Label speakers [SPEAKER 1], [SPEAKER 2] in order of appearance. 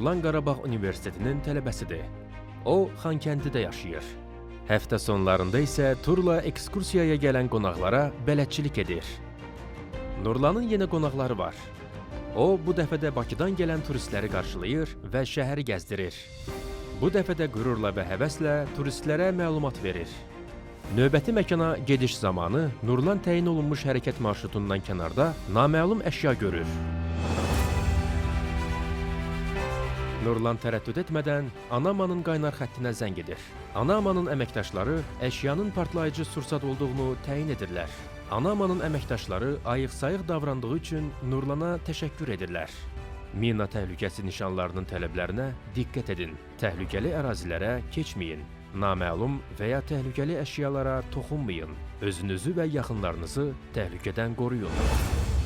[SPEAKER 1] Nurlan Qarabağ Universitetinin tələbəsidir. O, Xankəndidə yaşayır. Həftə sonlarında isə turla ekskursiyaya gələn qonaqlara bələdçilik edir. Nurlanın yenə qonaqları var. O, bu dəfə də Bakıdan gələn turistləri qarşılayır və şəhəri gəzdirir. Bu dəfə də qürurla və həvəslə turistlərə məlumat verir. Növbəti məkana gediş zamanı Nurlan təyin olunmuş hərəkət marşrutundan kənarda naməlum əşya görür. Nurlan tərəddüd etmədən Anamanın qaynar xəttinə zəng edir. Anamanın əməkdaşları əşyanın partlayıcı sursat olduğunu təyin edirlər. Anamanın əməkdaşları ayıq-sayıq davrandığı üçün Nurlana təşəkkür edirlər. Mina təhlükəsi nişanlarının tələblərinə diqqət edin. Təhlükəli ərazilərə keçməyin. Naməlum və ya təhlükəli əşyalara toxunmayın. Özünüzü və yaxınlarınızı təhlükədən qoruyun.